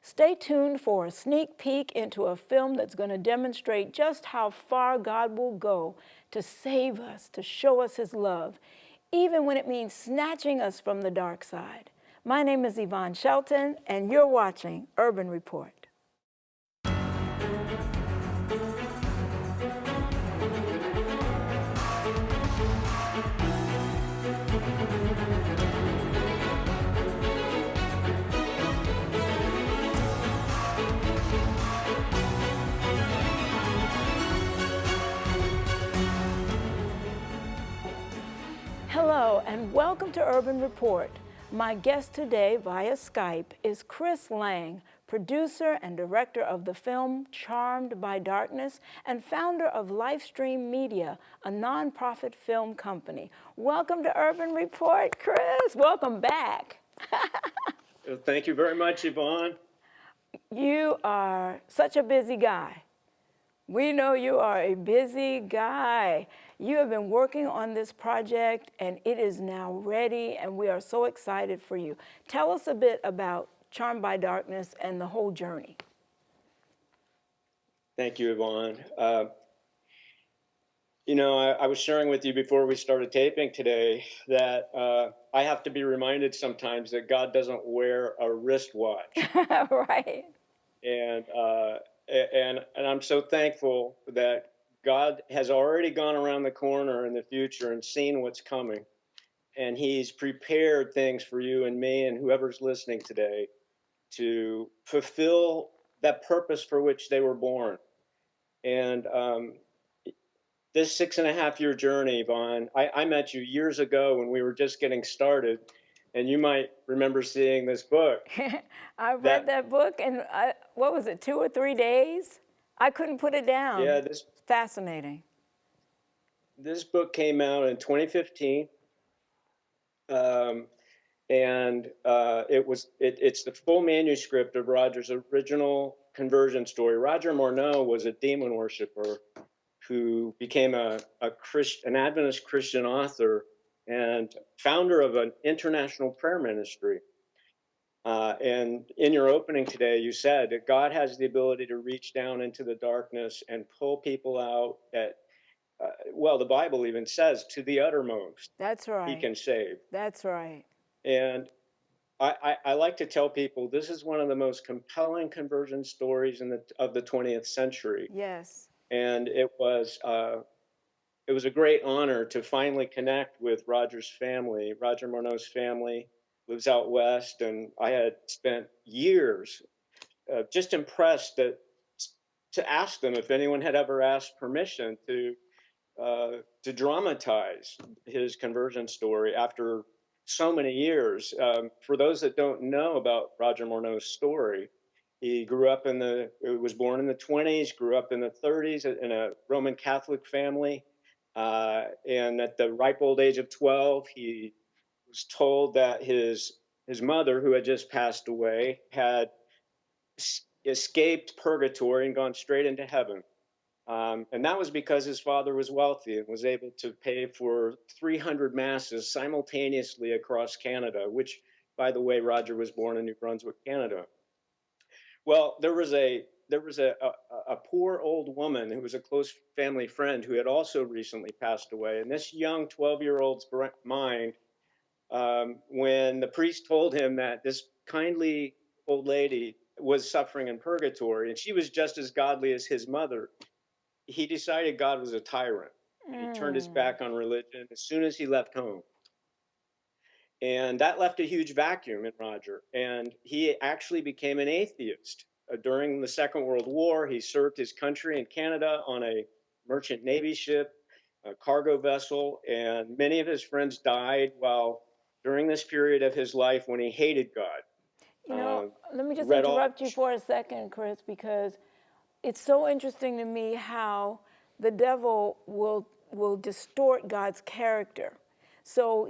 Stay tuned for a sneak peek into a film that's going to demonstrate just how far God will go to save us, to show us his love, even when it means snatching us from the dark side. My name is Yvonne Shelton, and you're watching Urban Report. Hello and welcome to Urban Report. My guest today via Skype is Chris Lang, producer and director of the film Charmed by Darkness and founder of Livestream Media, a nonprofit film company. Welcome to Urban Report, Chris. Welcome back. Thank you very much, Yvonne. You are such a busy guy. We know you are a busy guy. You have been working on this project and it is now ready and we are so excited for you. Tell us a bit about Charmed by Darkness and the whole journey. Thank you, Yvonne. I was sharing with you before we started taping today that I have to be reminded sometimes that God doesn't wear a wristwatch. Right. And I'm so thankful that God has already gone around the corner in the future and seen what's coming. And he's prepared things for you and me and whoever's listening today to fulfill that purpose for which they were born. And this 6.5-year journey, Yvonne, I met you years ago when we were just getting started. And you might remember seeing this book. I read that book in, what was it, 2 or 3 days? I couldn't put it down. Yeah, fascinating. This book came out in 2015. It's the full manuscript of Roger's original conversion story. Roger Morneau was a demon worshiper who became an Adventist Christian author and founder of an international prayer ministry. And in your opening today, you said that God has the ability to reach down into the darkness and pull people out at, the Bible even says, to the uttermost. That's right. He can save. That's right. And I like to tell people this is one of the most compelling conversion stories of the 20th century. Yes. And it was a great honor to finally connect with Roger's family. Roger Morneau's family lives out west, and I had spent years just impressed to ask them if anyone had ever asked permission to dramatize his conversion story after so many years. For those that don't know about Roger Morneau's story, he was born in the 1920s, grew up in the 1930s in a Roman Catholic family. And at the ripe old age of 12, he was told that his mother, who had just passed away, had escaped purgatory and gone straight into heaven. And that was because his father was wealthy and was able to pay for 300 masses simultaneously across Canada, which, by the way, Roger was born in New Brunswick, Canada. Well, there was a poor old woman who was a close family friend who had also recently passed away. And this young 12-year-old's mind, when the priest told him that this kindly old lady was suffering in purgatory and she was just as godly as his mother, he decided God was a tyrant. He turned his back on religion as soon as he left home. And that left a huge vacuum in Roger. And he actually became an atheist. During the Second World War, he served his country in Canada on a merchant Navy ship, a cargo vessel, and many of his friends died during this period of his life when he hated God. Let me just interrupt you for a second, Chris, because it's so interesting to me how the devil will distort God's character. So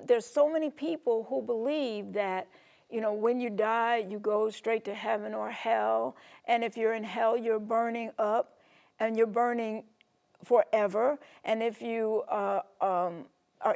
there's so many people who believe that, when you die, you go straight to heaven or hell. And if you're in hell, you're burning up and you're burning forever. And if you are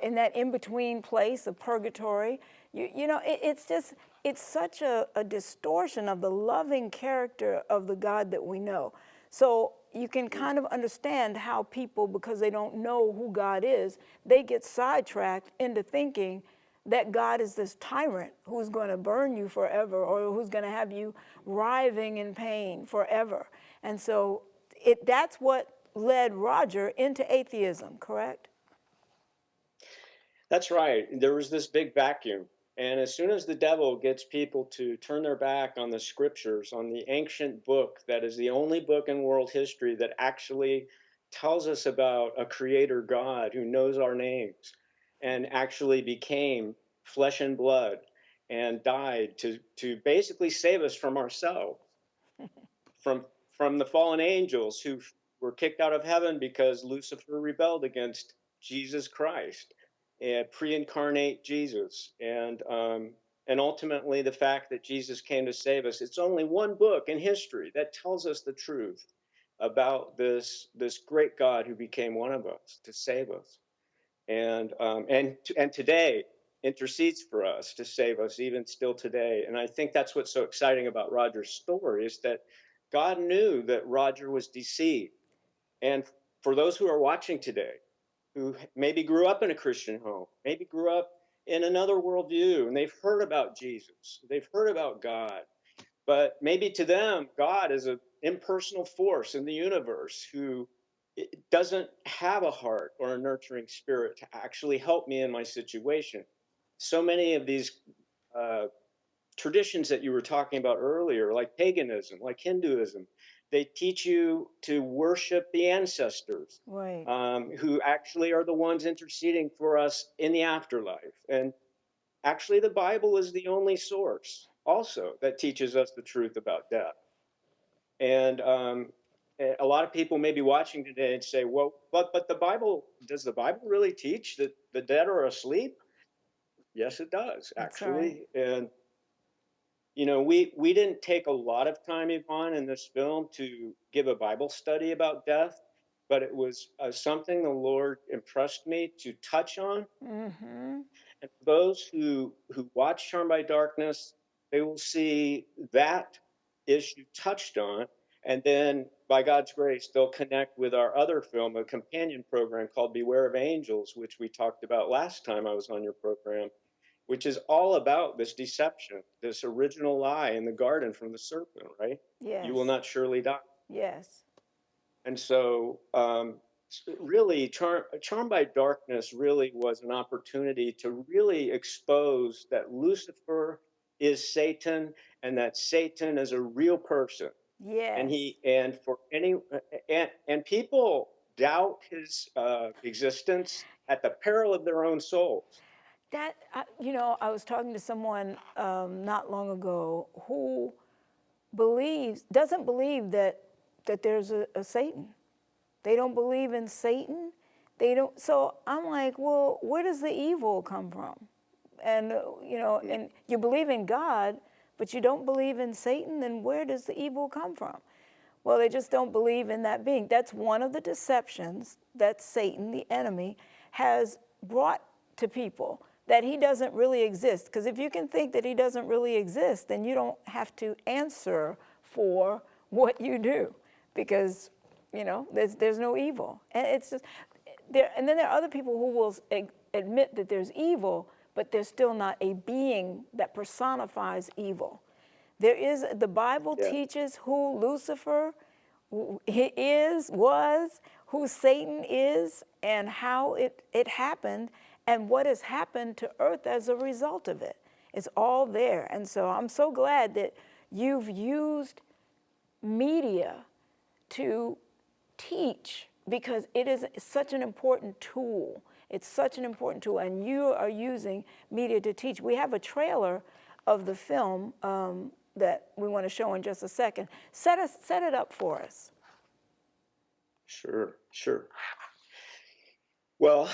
in that in-between place of purgatory, it's just, it's such a distortion of the loving character of the God that we know. So you can kind of understand how people, because they don't know who God is, they get sidetracked into thinking that God is this tyrant who's going to burn you forever, or who's going to have you writhing in pain forever. And so that's what led Roger into atheism, correct? That's right. There was this big vacuum. And as soon as the devil gets people to turn their back on the scriptures, on the ancient book that is the only book in world history that actually tells us about a creator God who knows our names and actually became flesh and blood and died to basically save us from ourselves, from from the fallen angels who were kicked out of heaven because Lucifer rebelled against Jesus Christ, and pre-incarnate Jesus, and ultimately the fact that Jesus came to save us. It's only one book in history that tells us the truth about this great God who became one of us to save us, and today intercedes for us to save us even still today. And I think that's what's so exciting about Roger's story, is that God knew that Roger was deceived. And for those who are watching today, who maybe grew up in a Christian home, maybe grew up in another worldview, and they've heard about Jesus, they've heard about God, but maybe to them, God is an impersonal force in the universe who doesn't have a heart or a nurturing spirit to actually help me in my situation. So many of these uh, traditions that you were talking about earlier, like paganism, like Hinduism, they teach you to worship the ancestors, Right. who actually are the ones interceding for us in the afterlife. And actually, the Bible is the only source also that teaches us the truth about death. And a lot of people may be watching today and say, well, but the Bible, does the Bible really teach that the dead are asleep? Yes, it does, That's right. actually. And you know, we didn't take a lot of time, Yvonne, in this film to give a Bible study about death, but it was something the Lord impressed me to touch on. Mm-hmm. And those who watch Charmed by Darkness, they will see that issue touched on, and then by God's grace, they'll connect with our other film, a companion program called Beware of Angels, which we talked about last time I was on your program, which is all about this deception, this original lie in the garden from the serpent, right? You will Yes. not surely die. Yes. And so, really, Charmed by Darkness really was an opportunity to really expose that Lucifer is Satan, and that Satan is a real person. And Yes. for any, and people doubt his existence at the peril of their own souls. That, you know, I was talking to someone not long ago who doesn't believe that there's a Satan. They don't believe in Satan. They don't. So I'm like, well, where does the evil come from? And you know, and you believe in God, but you don't believe in Satan. Then where does the evil come from? Well, they just don't believe in that being. That's one of the deceptions that Satan, the enemy, has brought to people, that he doesn't really exist. Because if you can think that he doesn't really exist, then you don't have to answer for what you do, because you know there's no evil. And it's just there. And then there are other people who will admit that there's evil, but there's still not a being that personifies evil. There is, the Bible Yeah. teaches who Lucifer was, who Satan is, and how it happened, and what has happened to earth as a result of it. It's all there. And so I'm so glad that you've used media to teach, because it is such an important tool. It's such an important tool, and you are using media to teach. We have a trailer of the film that we want to show in just a second. Set it up for us. Sure, sure. Well,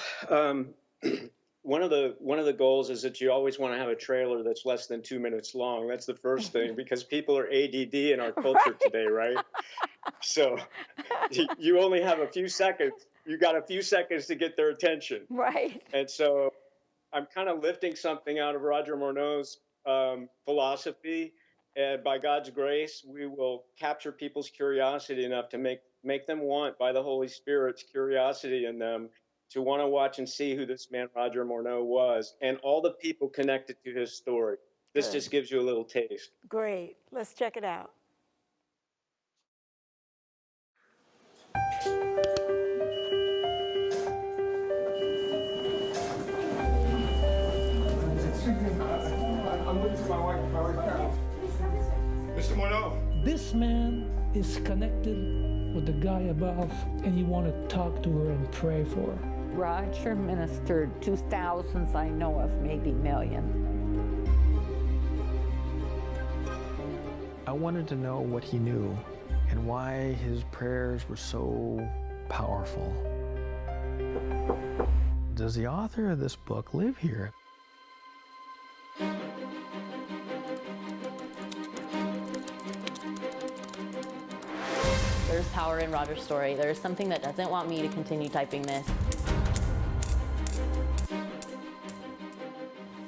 one of the goals is that you always want to have a trailer that's less than 2 minutes long. That's the first thing, because people are ADD in our culture Right. today, right? So you only have a few seconds. You got a few seconds to get their attention. Right. And so I'm kind of lifting something out of Roger Morneau's philosophy. And by God's grace, we will capture people's curiosity enough to make them want, by the Holy Spirit's curiosity in them, to want to watch and see who this man Roger Morneau was and all the people connected to his story. This Good. just gives you a little taste. Great. Let's check it out. I'm with my wife, Mr. Morneau. This man is connected with the guy above, and you want to talk to her and pray for her. Roger ministered to thousands I know of, maybe millions. I wanted to know what he knew and why his prayers were so powerful. Does the author of this book live here? There's power in Roger's story. There's something that doesn't want me to continue typing this.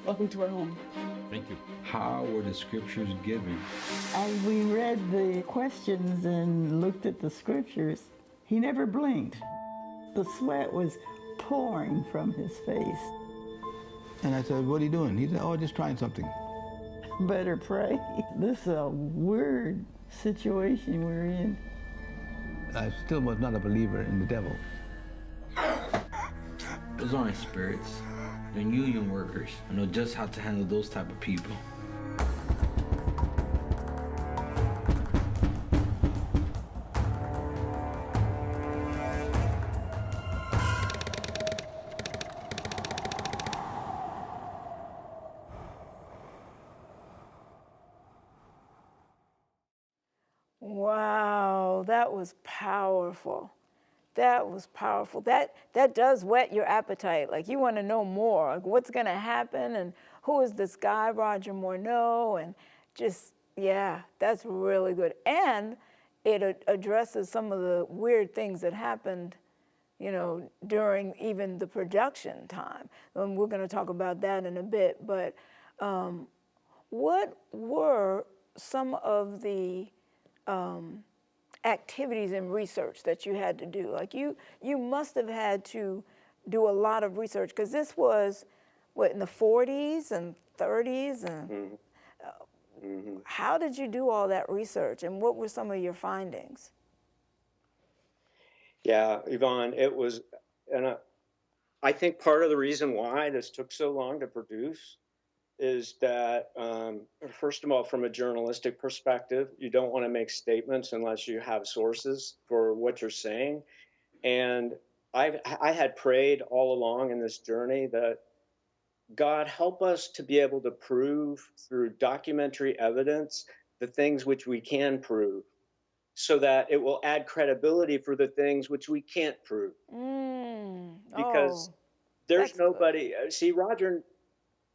Welcome to our home. Thank you. How were the scriptures given? As we read the questions and looked at the scriptures, he never blinked. The sweat was pouring from his face. And I said, what are you doing? He said, oh, just trying something. Better pray. This is a weird situation we're in. I still was not a believer in the devil. Those aren't spirits. They're union workers. I know just how to handle those type of people. Wow, that was powerful. That was powerful. That does whet your appetite. Like, you want to know more. Like, what's going to happen, and who is this guy, Roger Morneau, and just, yeah, that's really good. And it addresses some of the weird things that happened, you know, during even the production time. And we're going to talk about that in a bit. But what were some of the activities and research that you had to do? Like, you must have had to do a lot of research, because this was, what, in the 40s and 30s? And how did you do all that research, and what were some of your findings? Yeah, Yvonne, it was, and I think part of the reason why this took so long to produce is that, first of all, from a journalistic perspective, you don't want to make statements unless you have sources for what you're saying. And I had prayed all along in this journey that God, help us to be able to prove through documentary evidence the things which we can prove, so that it will add credibility for the things which we can't prove. Because there's nobody, see, Roger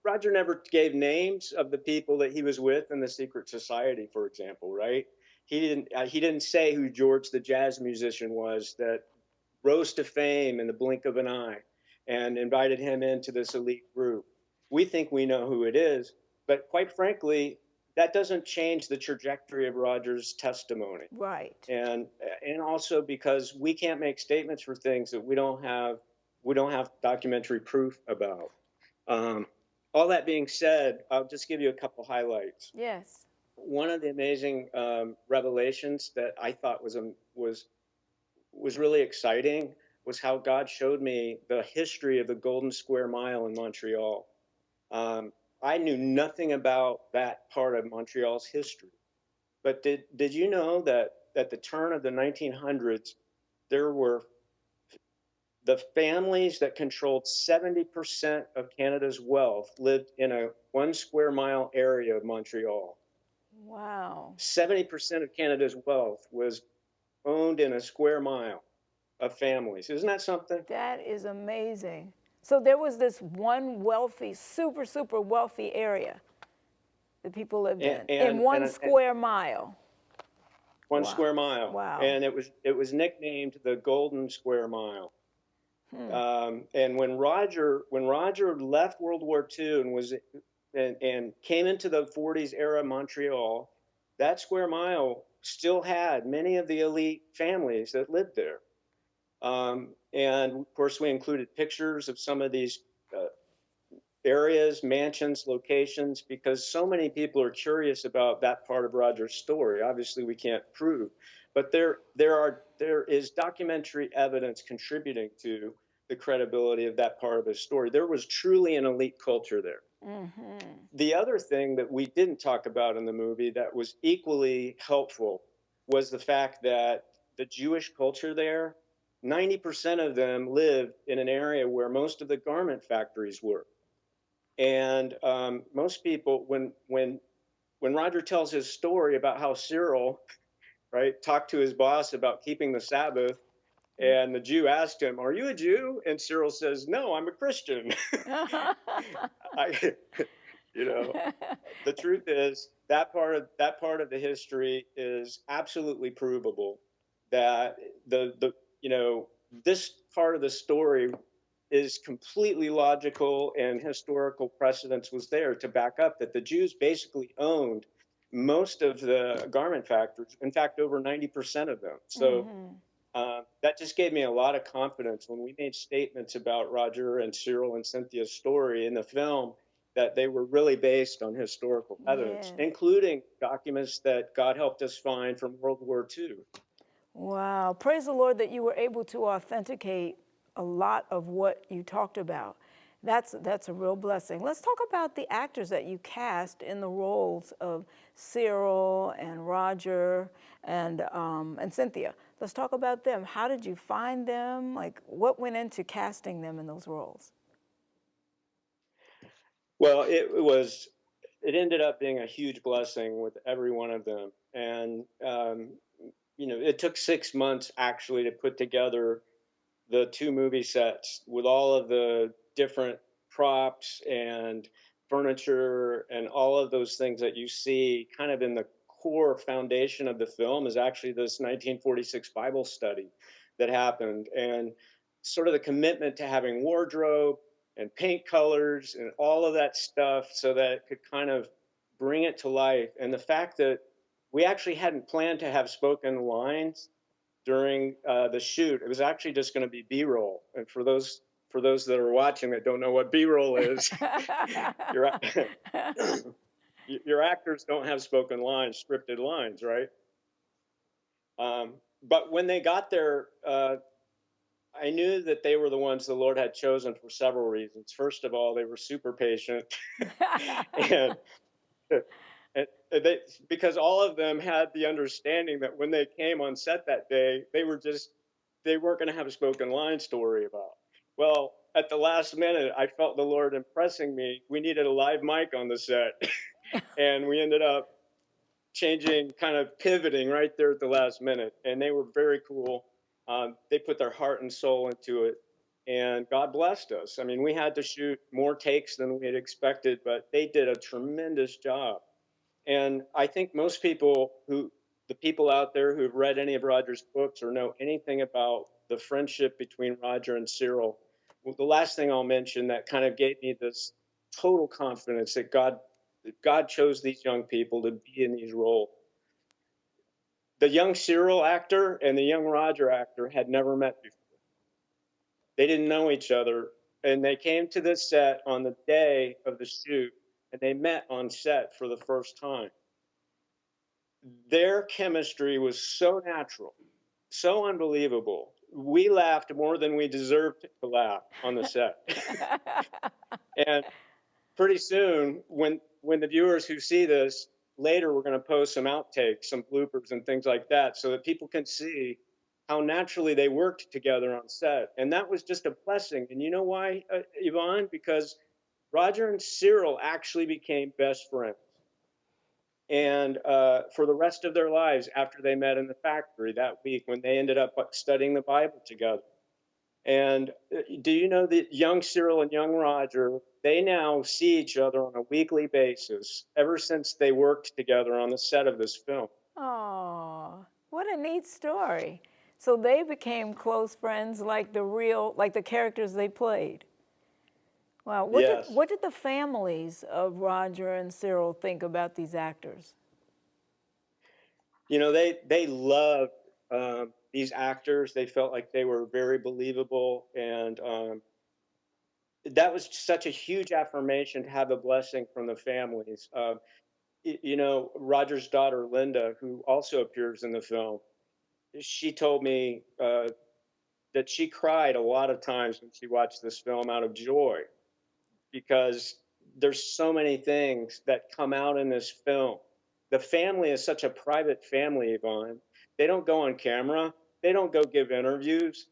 never gave names of the people that he was with in the secret society, for example, right? He didn't say who George the jazz musician was that rose to fame in the blink of an eye and invited him into this elite group. We think we know who it is, but quite frankly, that doesn't change the trajectory of Roger's testimony. Right. And also because we can't make statements for things that we don't have documentary proof about. All that being said, I'll just give you a couple highlights. Yes. One of the amazing revelations that I thought was really exciting was how God showed me the history of the Golden Square Mile in Montreal. I knew nothing about that part of Montreal's history, but did you know that at the turn of the 1900s, there were the families that controlled 70% of Canada's wealth lived in a 1 square mile area of Montreal. Wow. 70% of Canada's wealth was owned in a square mile of families. Isn't that something? That is amazing. So there was this one wealthy, super, super wealthy area that people lived in 1 square mile. 1 square mile. Wow. And it was nicknamed the Golden Square Mile. And when Roger left World War II and and came into the 40s era Montreal, that square mile still had many of the elite families that lived there. And of course, we included pictures of some of these areas, mansions, locations, because so many people are curious about that part of Roger's story. Obviously, we can't prove, but there is documentary evidence contributing to the credibility of that part of his story. There was truly an elite culture there. The other thing that we didn't talk about in the movie that was equally helpful was the fact that the Jewish culture there, 90% of them lived in an area where most of the garment factories were. And most people, when Roger tells his story about how Cyril, right, talked to his boss about keeping the Sabbath, and the Jew asked him, "Are you a Jew?" And Cyril says, "No, I'm a Christian." You know, the truth is that part of the history is absolutely provable. That this part of the story is completely logical, and historical precedence was there to back up that the Jews basically owned most of the garment factories. In fact, over 90% of them. So that just gave me a lot of confidence when we made statements about Roger and Cyril and Cynthia's story in the film, that they were really based on historical evidence, including documents that God helped us find from World War II. Wow. Praise the Lord that you were able to authenticate a lot of what you talked about. That's a real blessing. Let's talk about the actors that you cast in the roles of Cyril and Roger and Cynthia. Let's talk about them. How did you find them? Like, what went into casting them in those roles? Well, it ended up being a huge blessing with every one of them. And, it took 6 months actually to put together the 2 movie sets with all of the different props and furniture and all of those things that you see kind of in the core foundation of the film is actually this 1946 Bible study that happened, and sort of the commitment to having wardrobe and paint colors and all of that stuff so that it could kind of bring it to life. And the fact that we actually hadn't planned to have spoken lines during the shoot. It was actually just going to be B-roll. And for those that are watching that don't know what B-roll is, your actors don't have spoken lines, scripted lines, right? But when they got there, I knew that they were the ones the Lord had chosen for several reasons. First of all, they were super patient, and because all of them had the understanding that when they came on set that day, they weren't going to have a spoken line story about. Well, at the last minute, I felt the Lord impressing me. We needed a live mic on the set, and we ended up kind of pivoting right there at the last minute. And they were very cool. They put their heart and soul into it, and God blessed us. I mean, we had to shoot more takes than we had expected, but they did a tremendous job. And I think most people the people out there who've read any of Roger's books or know anything about the friendship between Roger and Cyril, well, the last thing I'll mention that kind of gave me this total confidence that God chose these young people to be in these roles. The young Cyril actor and the young Roger actor had never met before. They didn't know each other, and they came to this set on the day of the shoot, and they met on set for the first time. Their chemistry was so natural, so unbelievable. We laughed more than we deserved to laugh on the set. And pretty soon, when the viewers who see this later, we're going to post some outtakes, some bloopers and things like that, so that people can see how naturally they worked together on set. And that was just a blessing. And you know why, Yvonne? Because Roger and Cyril actually became best friends. And for the rest of their lives after they met in the factory that week when they ended up studying the Bible together. And do you know that young Cyril and young Roger, they now see each other on a weekly basis ever since they worked together on the set of this film. Oh, what a neat story. So they became close friends like the characters they played. Wow. Yes. What did the families of Roger and Cyril think about these actors? You know, they loved these actors. They felt like they were very believable, and that was such a huge affirmation to have a blessing from the families. You know, Roger's daughter Linda, who also appears in the film, she told me that she cried a lot of times when she watched this film out of joy, because there's so many things that come out in this film. The family is such a private family, Yvonne. They don't go on camera. They don't go give interviews.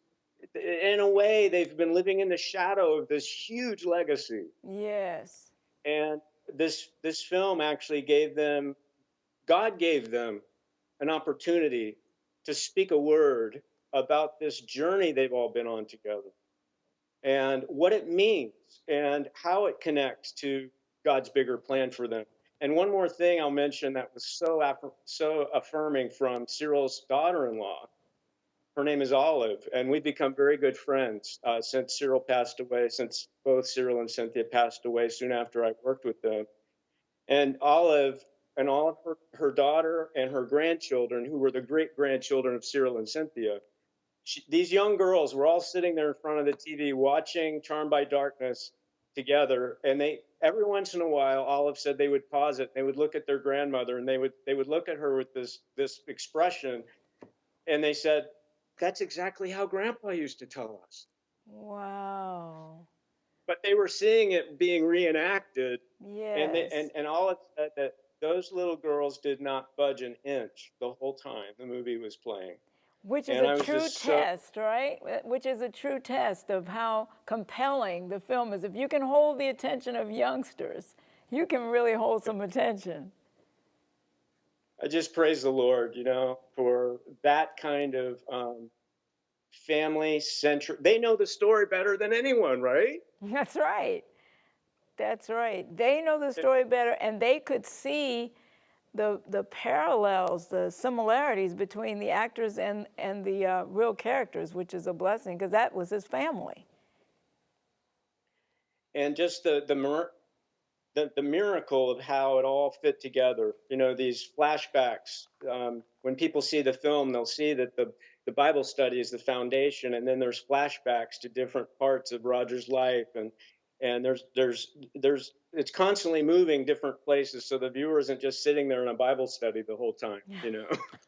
In a way, they've been living in the shadow of this huge legacy. Yes. And this film actually gave them, God gave them an opportunity to speak a word about this journey they've all been on together, and what it means and how it connects to God's bigger plan for them. And one more thing I'll mention that was so affirming from Cyril's daughter-in-law. Her name is Olive, and we've become very good friends since Cyril passed away, since both Cyril and Cynthia passed away soon after I worked with them. And Olive and all of her daughter and her grandchildren, who were the great-grandchildren of Cyril and Cynthia, these young girls were all sitting there in front of the TV watching Charmed by Darkness together, and they every once in a while, Olive said they would pause it, they would look at their grandmother, and they would look at her with this expression, and they said, "That's exactly how Grandpa used to tell us." Wow. But they were seeing it being reenacted, and Yes. and Olive said that those little girls did not budge an inch the whole time the movie was playing. Which is And a I was true just so test, right? Which is a true test of how compelling the film is. If you can hold the attention of youngsters, you can really hold some attention. I just praise the Lord, you know, for that kind of family centric. They know the story better than anyone, right? That's right. That's right. They know the story better, and they could see the parallels, the similarities between the actors and the real characters, which is a blessing because that was his family. And just the miracle of how it all fit together. You know, these flashbacks. When people see the film, they'll see that the Bible study is the foundation, and then there's flashbacks to different parts of Roger's life, and there's it's constantly moving different places, so the viewer isn't just sitting there in a Bible study the whole time. You know,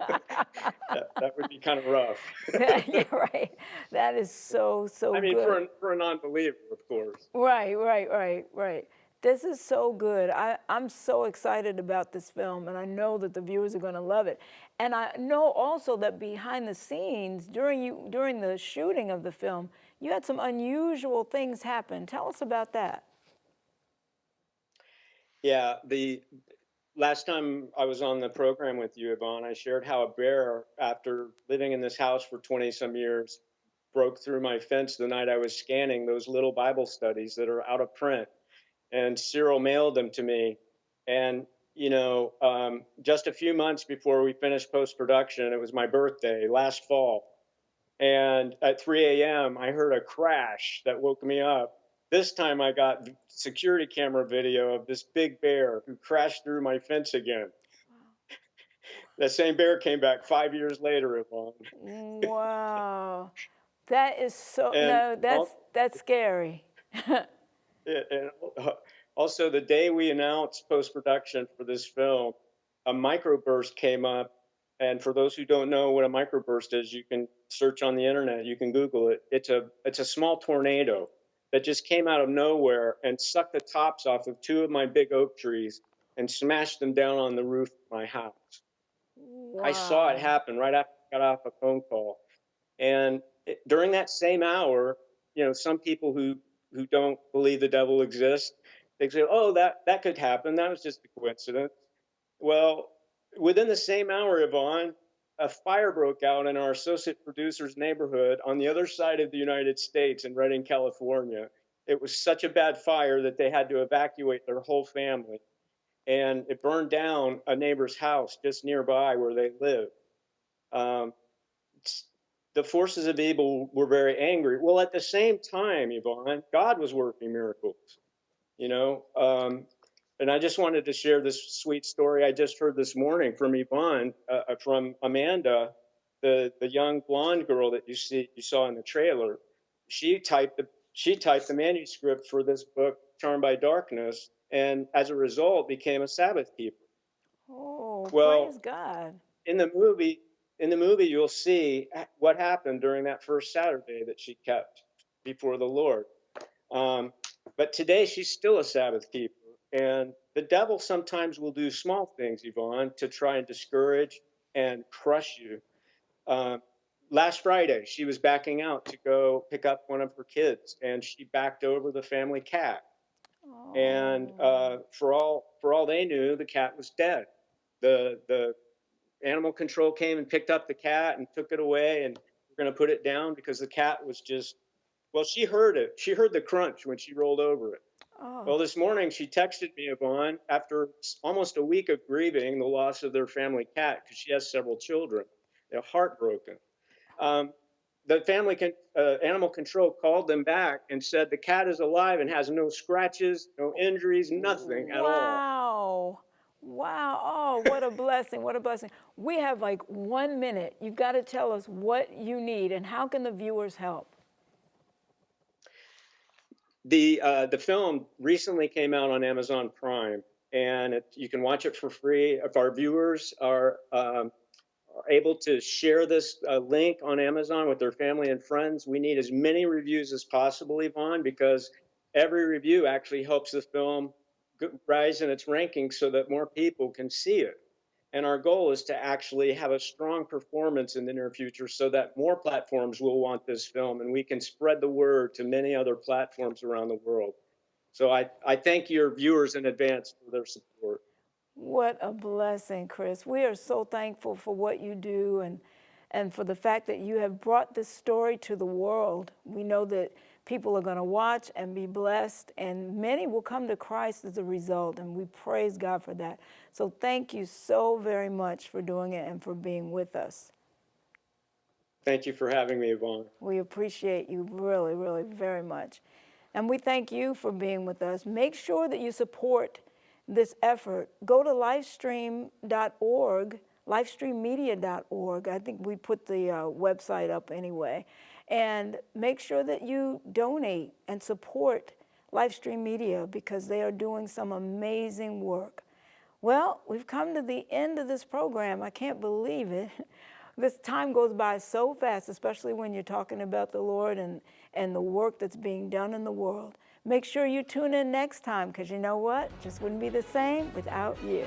that would be kind of rough. You're right. That is so I mean, good. for a non-believer, of course. Right. This is so good. I'm so excited about this film, and I know that the viewers are going to love it. And I know also that behind the scenes, during the shooting of the film, you had some unusual things happen. Tell us about that. Yeah, the last time I was on the program with you, Yvonne, I shared how a bear, after living in this house for 20 some years, broke through my fence the night I was scanning those little Bible studies that are out of print. And Cyril mailed them to me. And, you know, just a few months before we finished post-production, it was my birthday last fall. And at 3 a.m., I heard a crash that woke me up. This time I got security camera video of this big bear who crashed through my fence again. Wow. That same bear came back 5 years later, Yvonne. Wow. That is so, And no, that's scary. And also, the day we announced post-production for this film, a microburst came up. And for those who don't know what a microburst is, you can search on the internet. You can Google it. It's a small tornado that just came out of nowhere and sucked the tops off of two of my big oak trees and smashed them down on the roof of my house. Wow. I saw it happen right after I got off a phone call. And during that same hour, you know, some people who don't believe the devil exists, they say, "Oh, that could happen. That was just a coincidence." Well, within the same hour, Yvonne, a fire broke out in our associate producer's neighborhood on the other side of the United States in Redding, California. It was such a bad fire that they had to evacuate their whole family. And it burned down a neighbor's house just nearby where they live. the forces of evil were very angry. Well, at the same time, Yvonne, God was working miracles, you know. And I just wanted to share this sweet story I just heard this morning from Yvonne, from Amanda, the young blonde girl that you saw in the trailer. She typed the manuscript for this book, Charmed by Darkness, and as a result became a Sabbath keeper. Oh, Well, praise God. in the movie, you'll see what happened during that first Saturday that she kept before the Lord. But today she's still a Sabbath keeper. And the devil sometimes will do small things, Yvonne, to try and discourage and crush you. Last Friday, she was backing out to go pick up one of her kids, and she backed over the family cat. Oh. And for all they knew, the cat was dead. The animal control came and picked up the cat and took it away, and we're going to put it down because the cat was just, well, she heard it. She heard the crunch when she rolled over it. Oh. Well, this morning she texted me, Yvonne, after almost a week of grieving the loss of their family cat, because she has several children. They're heartbroken. The animal control called them back and said the cat is alive and has no scratches, no injuries, nothing at all. Wow. Wow. Oh, what a blessing. What a blessing. We have like 1 minute. You've got to tell us what you need and how can the viewers help? The film recently came out on Amazon Prime, and you can watch it for free. If our viewers are able to share this link on Amazon with their family and friends, we need as many reviews as possible, Yvonne, because every review actually helps the film rise in its rankings so that more people can see it. And our goal is to actually have a strong performance in the near future so that more platforms will want this film and we can spread the word to many other platforms around the world. So I thank your viewers in advance for their support. What a blessing, Chris. We are so thankful for what you do and for the fact that you have brought this story to the world. We know that people are going to watch and be blessed, and many will come to Christ as a result, and we praise God for that. So thank you so very much for doing it and for being with us. Thank you for having me, Yvonne. We appreciate you really, really very much. And we thank you for being with us. Make sure that you support this effort. Go to livestream.org, livestreammedia.org. I think we put the website up anyway. And make sure that you donate and support Livestream Media because they are doing some amazing work. Well, we've come to the end of this program. I can't believe it. This time goes by so fast, especially when you're talking about the Lord and the work that's being done in the world. Make sure you tune in next time because you know what? It just wouldn't be the same without you.